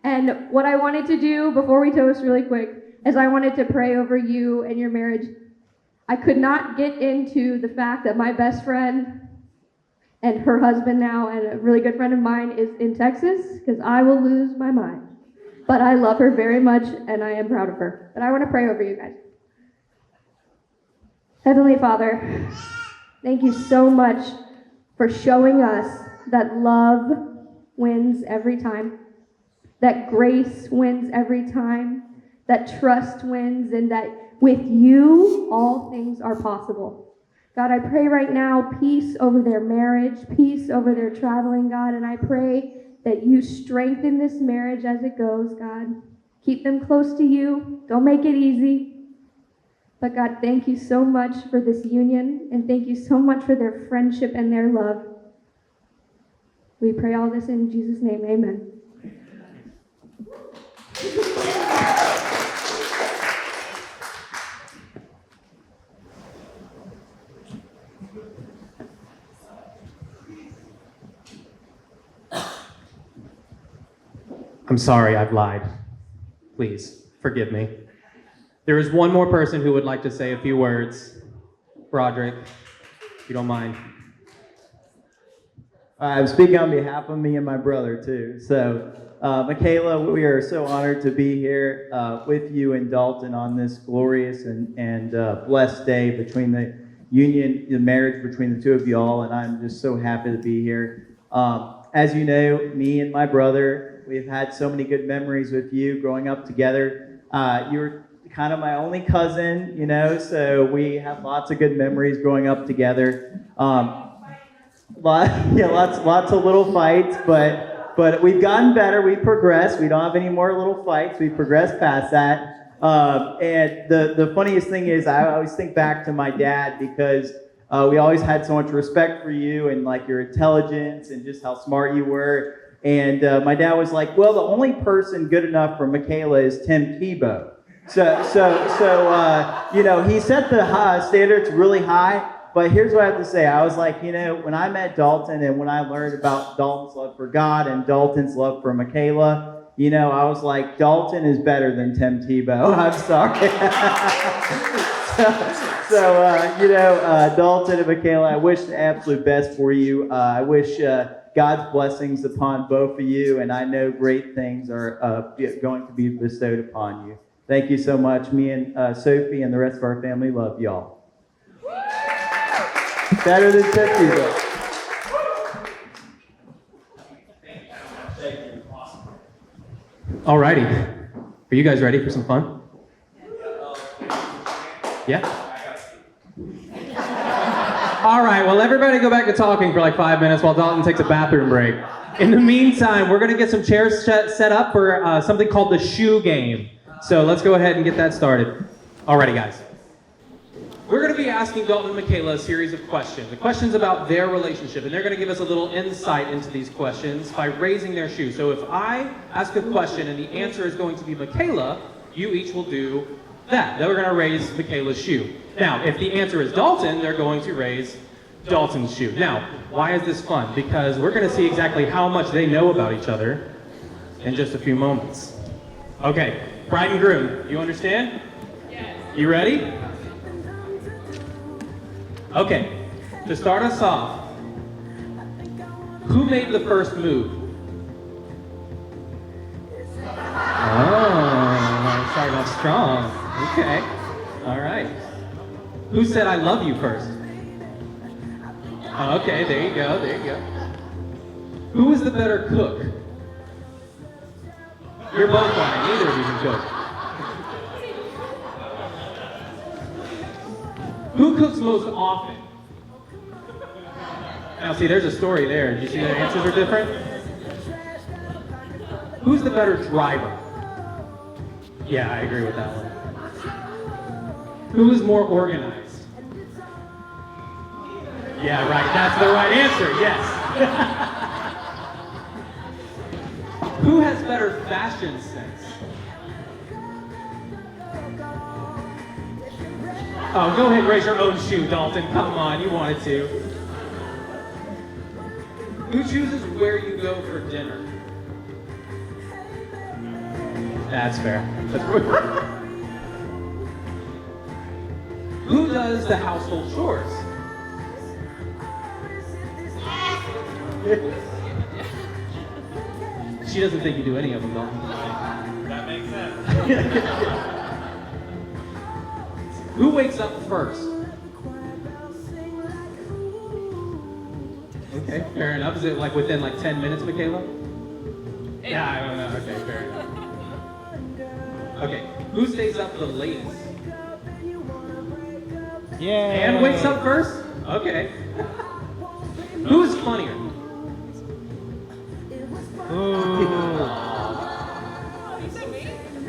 [SPEAKER 12] And what I wanted to do before we toast really quick is I wanted to pray over you and your marriage. I could not get into the fact that my best friend and her husband now and a really good friend of mine is in Texas, because I will lose my mind. But I love her very much and I am proud of her. But I want to pray over you guys. Heavenly Father, thank you so much for showing us that love wins every time, that grace wins every time, that trust wins, and that with you, all things are possible. God, I pray right now peace over their marriage, peace over their traveling, God, and I pray that you strengthen this marriage as it goes, God. Keep them close to you. Don't make it easy. But God, thank you so much for this union, and thank you so much for their friendship and their love. We pray all this in Jesus' name, amen.
[SPEAKER 4] I'm sorry, I've lied. Please, forgive me. There is one more person who would like to say a few words. Broderick, if you don't mind.
[SPEAKER 13] I'm speaking on behalf of me and my brother, too. So, Mikayla, we are so honored to be here with you in Dalton on this glorious and blessed day between the union, the marriage between the two of you all, and I'm just so happy to be here. As you know, me and my brother, we've had so many good memories with you growing up together. You're kind of my only cousin, you know, so we have lots of good memories growing up together. Lots of little fights, but we've gotten better. We've progressed. We don't have any more little fights. We've progressed past that. And the funniest thing is, I always think back to my dad, because we always had so much respect for you and like your intelligence and just how smart you were. And my dad was like, well, the only person good enough for Mikayla is Tim Tebow. So you know, he set the standards really high. But here's what I have to say. I was like, you know, when I met Dalton and when I learned about Dalton's love for God and Dalton's love for Mikayla, you know, I was like, Dalton is better than Tim Tebow. I'm sorry. You know, Dalton and Mikayla, I wish the absolute best for you. I wish God's blessings upon both of you, and I know great things are going to be bestowed upon you. Thank you so much. Me and Sophie and the rest of our family love y'all. Better than 50, though.
[SPEAKER 4] Alrighty. Are you guys ready for some fun? Yeah? Alright, well, everybody go back to talking for like 5 minutes while Dalton takes a bathroom break. In the meantime, we're going to get some chairs set up for something called the shoe game. So let's go ahead and get that started. Alrighty, guys. We're going to be asking Dalton and Mikayla a series of questions. The questions about their relationship, and they're going to give us a little insight into these questions by raising their shoe. So if I ask a question and the answer is going to be Mikayla, you each will do that. Then we're going to raise Mikayla's shoe. Now, if the answer is Dalton, they're going to raise Dalton's shoe. Now, why is this fun? Because we're going to see exactly how much they know about each other in just a few moments. Okay, bride and groom, you understand?
[SPEAKER 3] Yes.
[SPEAKER 4] You ready? Okay, to start us off, who made the first move? Oh, starting off strong. Okay, all right. Who said I love you first? Okay, there you go, there you go. Who was the better cook? You're both fine, neither of you can cook. Who cooks most often? Now see, there's a story there. Did you see the answers are different? Who's the better driver? Yeah, I agree with that one. Who is more organized? Yeah, right, that's the right answer, yes. Who has better fashion sense? Oh, go ahead and raise your own shoe, Dalton. Come on, you wanted to. Who chooses where you go for dinner? That's fair. That's Who does the household chores? She doesn't think you do any of them, Dalton.
[SPEAKER 2] That makes sense.
[SPEAKER 4] Who wakes up first? Okay, fair enough. Is it like within like 10 minutes, Mikayla? Yeah, I don't know. Okay, fair enough. Okay, who stays up the latest?
[SPEAKER 14] Yeah.
[SPEAKER 4] And wakes up first? Okay. Who is funnier?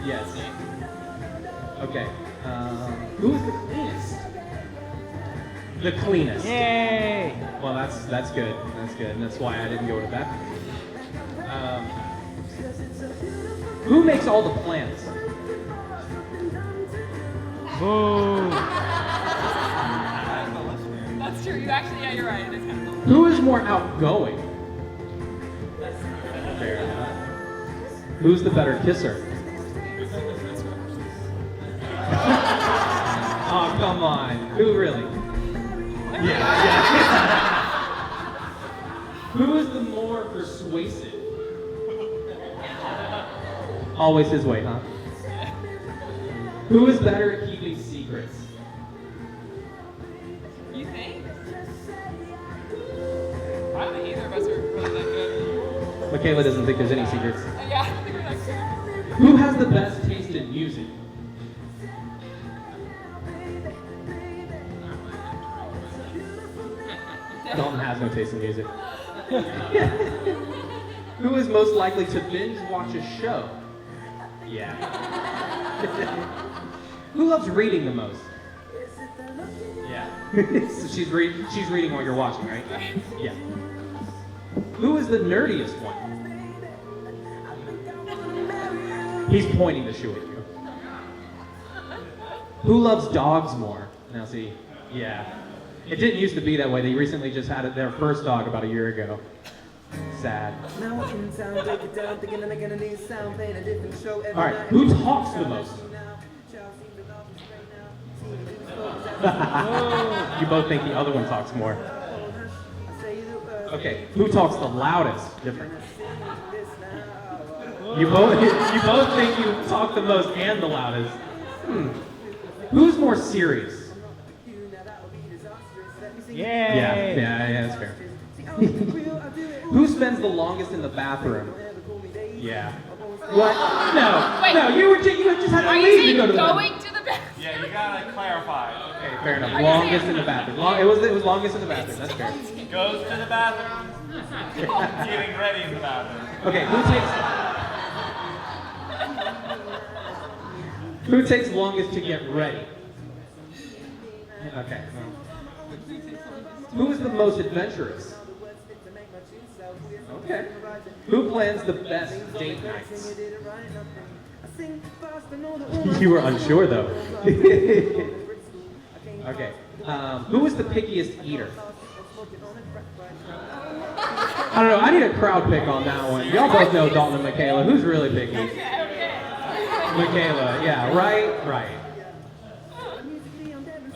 [SPEAKER 4] Yes. Okay. Who is the cleanest? The cleanest.
[SPEAKER 14] Yay!
[SPEAKER 4] Well, that's good. That's good, and that's why I didn't go to that. Who makes all the plans?
[SPEAKER 3] That's true. You actually, yeah, you're right. It is kind of
[SPEAKER 4] Who is more outgoing? Fair enough. Who's the better kisser? Oh, come on. Who really? Yeah. Who is the more persuasive? Always his way, huh? Who is better at keeping secrets?
[SPEAKER 3] You think? I don't think either of us are really that good.
[SPEAKER 4] Mikayla doesn't think there's any secrets.
[SPEAKER 3] Yeah, I don't think we're that good.
[SPEAKER 4] Who has the best taste in music? Dalton has no taste in music. Who is most likely to binge watch a show? Yeah. Who loves reading the most? Yeah. So she's reading while you're watching, right? Yeah. Who is the nerdiest one? He's pointing the shoe at you. Who loves dogs more? Now see, yeah. It didn't used to be that way. They recently just had their first dog about a year ago. Sad. All right, who talks the most? You both think the other one talks more. Okay, who talks the loudest? Different. You both think you talk the most and the loudest. Who's more serious? Yeah, that's fair. Who spends the longest in the bathroom? Yeah. What? No, you just had to leave to go to the bathroom.
[SPEAKER 3] Going to the bathroom?
[SPEAKER 2] Yeah, you gotta clarify.
[SPEAKER 4] Okay, fair enough. Longest in the bathroom. It was longest in the bathroom. That's fair.
[SPEAKER 2] Goes to the bathroom. Getting ready in the bathroom.
[SPEAKER 4] Okay, who takes longest to get ready? Okay. Who is the most adventurous? Okay. Who plans the best date nights? You were unsure though. Okay. Who is the pickiest eater? I don't know. I need a crowd pick on that one. Y'all both know Dalton and Mikayla. Who's really picky? Mikayla. Yeah. Right.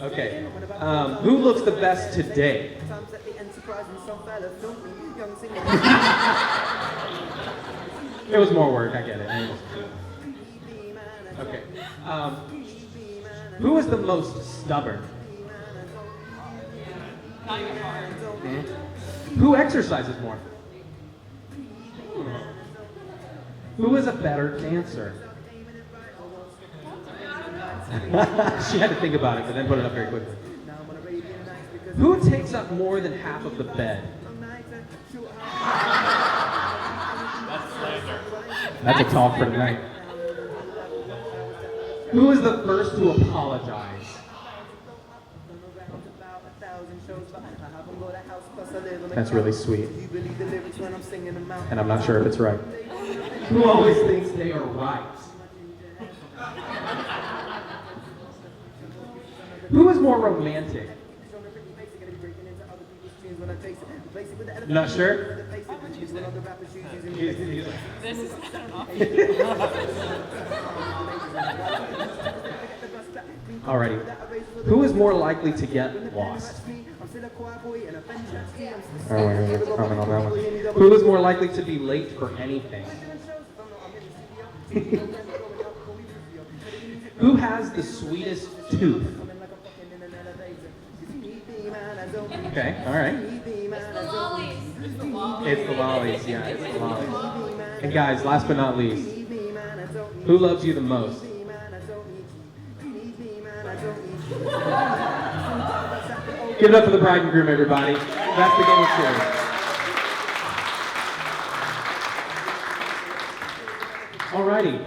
[SPEAKER 4] Okay. Who looks the best today? It was more work. I get it. Okay. Who is the most stubborn?
[SPEAKER 3] Not even hard.
[SPEAKER 4] Who exercises more? Who is a better dancer? She had to think about it, but then put it up very quickly. Who takes up more than half of the bed? That's a talk for tonight. Who is the first to apologize? That's really sweet. And I'm not sure if it's right. Who always thinks they are right? Who is more romantic? Not sure?
[SPEAKER 3] This is
[SPEAKER 4] Alrighty. Who is more likely to get lost? Comment on that one. Who is more likely to be late for anything? Who has the sweetest tooth? Okay, alright.
[SPEAKER 3] It's the lollies. It's the lollies.
[SPEAKER 4] It's the lollies, yeah, it's the lollies. And guys, last but not least, who loves you the most? Give it up for the bride and groom, everybody. That's the game of cheers. Alrighty.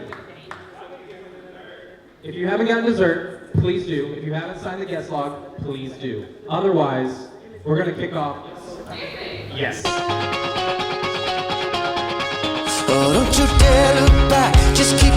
[SPEAKER 4] If you haven't gotten dessert, please do. If you haven't signed the guest log, please do. Otherwise, we're going to kick off. Yes.
[SPEAKER 5] Oh, don't you dare look back, just keep